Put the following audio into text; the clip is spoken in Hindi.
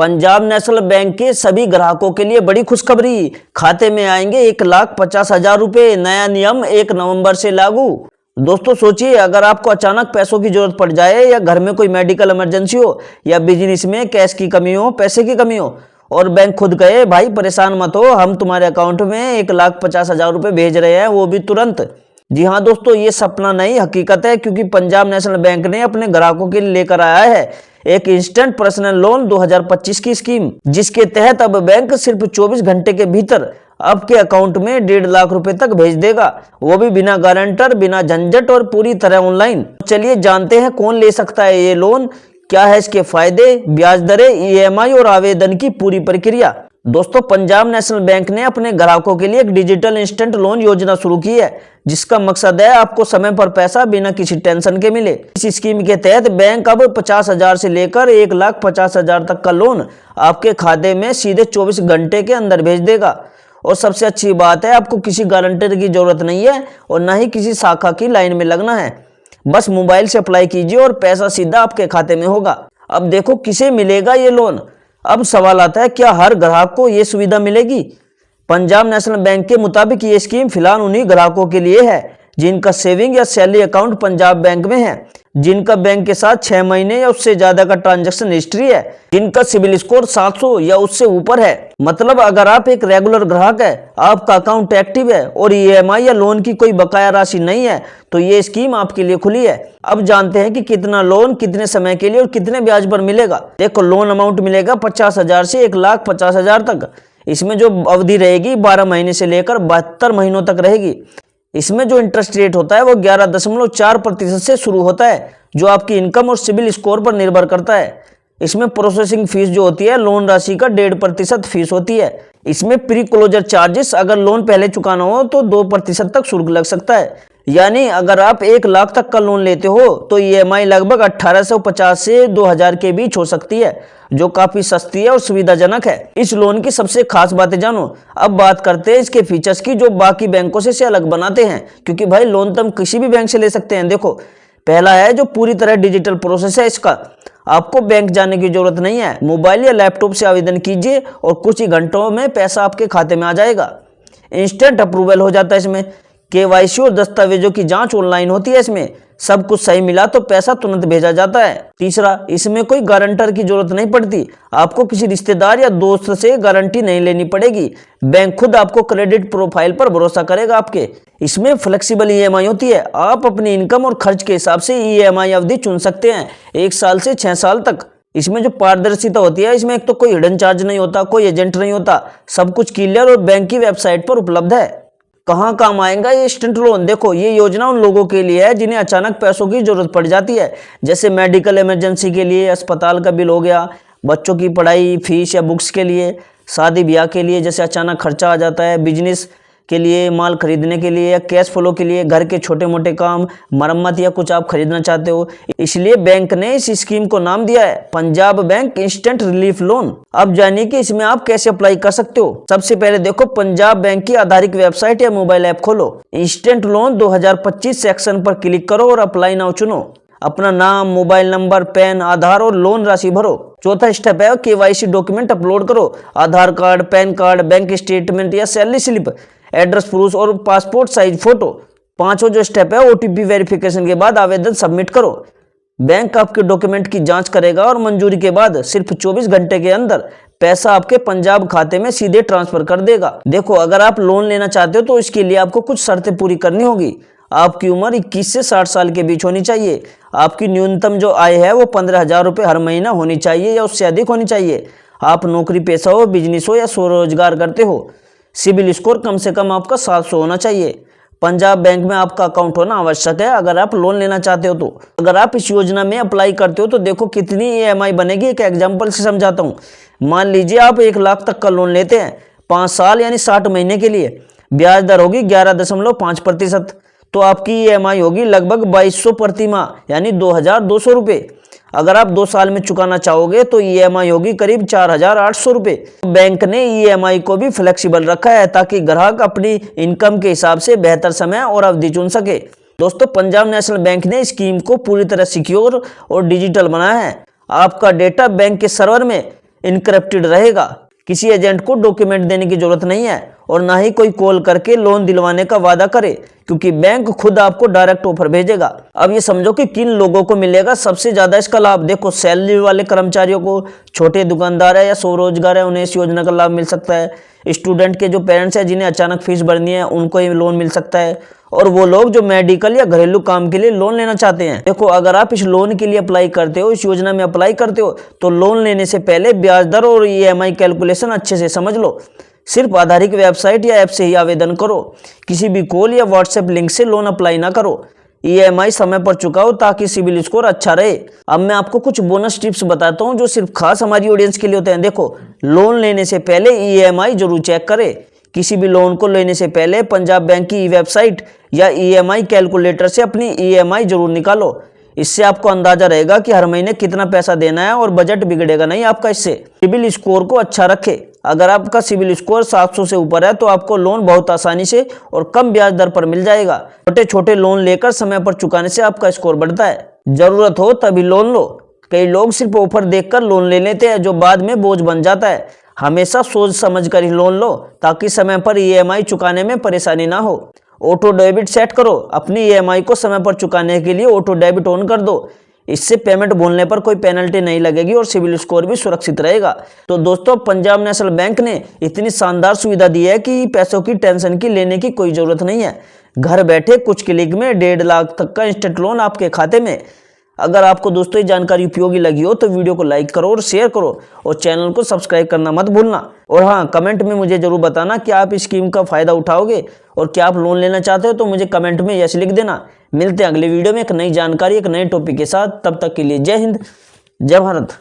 पंजाब नेशनल बैंक के सभी ग्राहकों के लिए बड़ी खुशखबरी, खाते में आएंगे 1,50,000 रुपए। नया नियम 1 नवंबर से लागू। दोस्तों सोचिए, अगर आपको अचानक पैसों की जरूरत पड़ जाए या घर में कोई मेडिकल इमरजेंसी हो या बिजनेस में कैश की कमी हो, पैसे की कमी हो और बैंक खुद कहे भाई परेशान मत हो, हम तुम्हारे अकाउंट में 1,50,000 रुपए भेज रहे हैं, वो भी तुरंत। जी हाँ दोस्तों, ये सपना नहीं हकीकत है, क्योंकि पंजाब नेशनल बैंक ने अपने ग्राहकों के लिए लेकर आया है एक इंस्टेंट पर्सनल लोन 2025 की स्कीम, जिसके तहत अब बैंक सिर्फ 24 घंटे के भीतर आपके अकाउंट में 1.5 लाख रुपए तक भेज देगा, वो भी बिना गारंटर, बिना झंझट और पूरी तरह ऑनलाइन। चलिए जानते हैं कौन ले सकता है ये लोन, क्या है इसके फायदे, ब्याज दरें, ईएमआई और आवेदन की पूरी प्रक्रिया। दोस्तों पंजाब नेशनल बैंक ने अपने ग्राहकों के लिए एक डिजिटल इंस्टेंट लोन योजना शुरू की है, जिसका मकसद है आपको समय पर पैसा बिना किसी टेंशन के मिले। इस स्कीम के तहत बैंक अब 50,000 से लेकर 1,50,000 तक का लोन आपके खाते में सीधे 24 घंटे के अंदर भेज देगा। और सबसे अच्छी बात है, आपको किसी गारंटर की जरूरत नहीं है और ना ही किसी शाखा की लाइन में लगना है। बस मोबाइल से अप्लाई कीजिए और पैसा सीधा आपके खाते में होगा। अब देखो किसे मिलेगा ये लोन। अब सवाल आता है, क्या हर ग्राहक को ये सुविधा मिलेगी? पंजाब नेशनल बैंक के मुताबिक ये स्कीम फिलहाल उन्हीं ग्राहकों के लिए है जिनका सेविंग या सैलरी अकाउंट पंजाब बैंक में है, जिनका बैंक के साथ 6 महीने या उससे ज्यादा का ट्रांजैक्शन हिस्ट्री है, जिनका सिबिल स्कोर 700 या उससे ऊपर है। मतलब अगर आप एक रेगुलर ग्राहक है, आपका अकाउंट एक्टिव है और ईएमआई या लोन की कोई बकाया राशि नहीं है, तो ये स्कीम आपके लिए खुली है। अब जानते हैं कि कितना लोन कितने समय के लिए और कितने ब्याज पर मिलेगा। देखो लोन अमाउंट मिलेगा 50,000 से 1,50,000 तक। इसमें जो अवधि रहेगी 12 महीने से लेकर 72 महीनों तक रहेगी। इसमें जो इंटरेस्ट रेट होता है वो 11.4% से शुरू होता है, जो आपकी इनकम और सिबिल स्कोर पर निर्भर करता है। इसमें प्रोसेसिंग फीस जो होती है लोन राशि का 1.5% फीस होती है। इसमें प्री क्लोजर चार्जेस, अगर लोन पहले चुकाना हो तो 2% तक शुल्क लग सकता है। यानी अगर आप 1 लाख तक का लोन लेते हो तो ईएमआई लगभग 1,850 से 2,000 के बीच हो सकती है, जो काफी सस्ती है और सुविधाजनक है। इस लोन की सबसे खास बातें जानो। अब बात करते हैं इसके फीचर्स की, जो बाकी बैंकों से अलग बनाते हैं, क्योंकि भाई लोन तो हम किसी भी बैंक से ले सकते हैं। देखो पहला है जो पूरी तरह डिजिटल प्रोसेस है इसका, आपको बैंक जाने की जरूरत नहीं है। मोबाइल या लैपटॉप से आवेदन कीजिए और कुछ ही घंटों में पैसा आपके खाते में आ जाएगा। इंस्टेंट अप्रूवल हो जाता है इसमें। केवाईसी और दस्तावेजों की जांच ऑनलाइन होती है इसमें। सब कुछ सही मिला तो पैसा तुरंत भेजा जाता है। तीसरा, इसमें कोई गारंटर की जरूरत नहीं पड़ती, आपको किसी रिश्तेदार या दोस्त से गारंटी नहीं लेनी पड़ेगी। बैंक खुद आपको क्रेडिट प्रोफाइल पर भरोसा करेगा आपके। इसमें फ्लेक्सिबल ईएमआई होती है, आप अपनी इनकम और खर्च के हिसाब से ईएमआई अवधि चुन सकते हैं, 1 साल से 6 साल तक। इसमें जो पारदर्शिता होती है, इसमें एक तो कोई हिडन चार्ज नहीं होता, कोई एजेंट नहीं होता, सब कुछ क्लियर और बैंक की वेबसाइट पर उपलब्ध है। कहाँ काम आएगा ये इंस्टेंट लोन? देखो ये योजना उन लोगों के लिए है जिन्हें अचानक पैसों की जरूरत पड़ जाती है, जैसे मेडिकल इमरजेंसी के लिए, अस्पताल का बिल हो गया, बच्चों की पढ़ाई फीस या बुक्स के लिए, शादी ब्याह के लिए जैसे अचानक खर्चा आ जाता है, बिजनेस के लिए, माल खरीदने के लिए या कैश फ्लो के लिए, घर के छोटे मोटे काम, मरम्मत या कुछ आप खरीदना चाहते हो। इसलिए बैंक ने इस स्कीम को नाम दिया है Punjab bank instant relief loan. अब जानिए कि इसमें आप कैसे अप्लाई कर सकते हो। सबसे पहले देखो पंजाब बैंक की आधारित वेबसाइट या मोबाइल ऐप खोलो, इंस्टेंट लोन 2025 सेक्शन पर क्लिक करो और अप्लाई नाउ चुनो। अपना नाम, मोबाइल नंबर, पैन, आधार और लोन राशि भरो। चौथा स्टेप है केवाईसी डॉक्यूमेंट अपलोड करो, Aadhaar card, PAN card, bank statement या सैलरी स्लिप, एड्रेस प्रूफ और पासपोर्ट साइज फोटो। पांचवा जो स्टेप है ओटीपी वेरिफिकेशन के बाद आवेदन सबमिट करो। बैंक आपके डॉक्यूमेंट की जांच करेगा और मंजूरी के बाद सिर्फ 24 घंटे के अंदर पैसा आपके पंजाब खाते में सीधे ट्रांसफर कर देगा। देखो अगर आप लोन लेना चाहते हो तो इसके लिए आपको कुछ शर्तें पूरी करनी होगी। आपकी उम्र 21 से 60 साल के बीच होनी चाहिए। आपकी न्यूनतम जो आय है वो 15,000 रुपये हर महीना होनी चाहिए या उससे अधिक होनी चाहिए। आप नौकरी पेशा हो, बिजनेस हो या स्वरोजगार करते हो। सिबिल स्कोर कम से कम आपका 700 होना चाहिए। पंजाब बैंक में आपका अकाउंट होना आवश्यक है अगर आप लोन लेना चाहते हो तो। अगर आप इस योजना में अप्लाई करते हो तो देखो कितनी ईएमआई बनेगी, एक एग्जांपल से समझाता हूँ। मान लीजिए आप 1 लाख तक का लोन लेते हैं 5 साल यानी 60 महीने के लिए, ब्याज दर होगी 11.5%, तो आपकी ईएमआई होगी लगभग 2,200 प्रति माह यानी 2,200 रुपये। अगर आप 2 साल में चुकाना चाहोगे तो ईएमआई होगी करीब 4,800 रुपये। बैंक ने ईएमआई को भी फ्लेक्सिबल रखा है ताकि ग्राहक अपनी इनकम के हिसाब से बेहतर समय और अवधि चुन सके। दोस्तों पंजाब नेशनल बैंक ने स्कीम को पूरी तरह सिक्योर और डिजिटल बनाया है। आपका डेटा बैंक के सर्वर में इनक्रप्टेड रहेगा। किसी एजेंट को डॉक्यूमेंट देने की जरूरत नहीं है और ना ही कोई कॉल करके लोन दिलवाने का वादा करे, क्योंकि बैंक खुद आपको डायरेक्ट ऑफर भेजेगा। अब ये समझो कि किन लोगों को मिलेगा सबसे ज्यादा इसका लाभ। देखो, सैलरी वाले कर्मचारियों को, छोटे दुकानदार है या स्वरोजगार है, उन्हें इस योजना का लाभ मिल सकता है। स्टूडेंट के जो पेरेंट्स है जिन्हें अचानक फीस भरनी है, उनको ये लोन मिल सकता है। और वो लोग जो मेडिकल या घरेलू काम के लिए लोन लेना चाहते हैं। देखो, अगर आप इस लोन के लिए अप्लाई करते हो, इस योजना में अप्लाई करते हो, तो लोन लेने से पहले ब्याज दर और EMI कैलकुलेशन अच्छे से समझ लो। सिर्फ आधारिक वेबसाइट या ऐप से ही आवेदन करो। किसी भी कॉल या व्हाट्सएप लिंक से लोन अप्लाई ना करो। EMI समय पर चुकाओ ताकि सिविल स्कोर अच्छा रहे। अब मैं आपको कुछ बोनस टिप्स बताता हूं जो सिर्फ खास हमारी ऑडियंस के लिए होते हैं। देखो, लोन लेने से पहले EMI जरूर चेक करें। किसी भी लोन को लेने से पहले पंजाब बैंक की वेबसाइट या EMI कैलकुलेटर से अपनी EMI जरूर निकालो। इससे आपको अंदाजा रहेगा कि हर महीने कितना पैसा देना है और बजट बिगड़ेगा नहीं आपका। इससे सिविल स्कोर को अच्छा रखें। अगर आपका सिविल स्कोर 700 से ऊपर है तो आपको लोन बहुत आसानी से और कम ब्याज दर पर मिल जाएगा। छोटे छोटे लोन लेकर समय पर चुकाने से आपका स्कोर बढ़ता है। जरूरत हो तभी लोन लो। कई लोग सिर्फ ऑफर देखकर लोन ले लेते हैं जो बाद में बोझ बन जाता है। हमेशा सोच समझ कर ही लोन लो ताकि समय पर EMI चुकाने में परेशानी ना हो। ऑटो डेबिट सेट करो। अपनी EMI को समय पर चुकाने के लिए ऑटो डेबिट ऑन कर दो। इससे पेमेंट भूलने पर कोई पेनल्टी नहीं लगेगी और सिविल स्कोर भी सुरक्षित रहेगा। तो दोस्तों, पंजाब नेशनल बैंक ने इतनी शानदार सुविधा दी है कि पैसों की टेंशन की लेने की कोई जरूरत नहीं है। घर बैठे कुछ क्लिक में 1.5 लाख तक का इंस्टेंट लोन आपके खाते में। अगर आपको दोस्तों ये जानकारी उपयोगी लगी हो तो वीडियो को लाइक करो और शेयर करो और चैनल को सब्सक्राइब करना मत भूलना। और हाँ, कमेंट में मुझे जरूर बताना कि आप इस स्कीम का फायदा उठाओगे और क्या आप लोन लेना चाहते हो, तो मुझे कमेंट में यस लिख देना। मिलते हैं अगले वीडियो में एक नई जानकारी, एक नए टॉपिक के साथ। तब तक के लिए जय हिंद, जय भारत।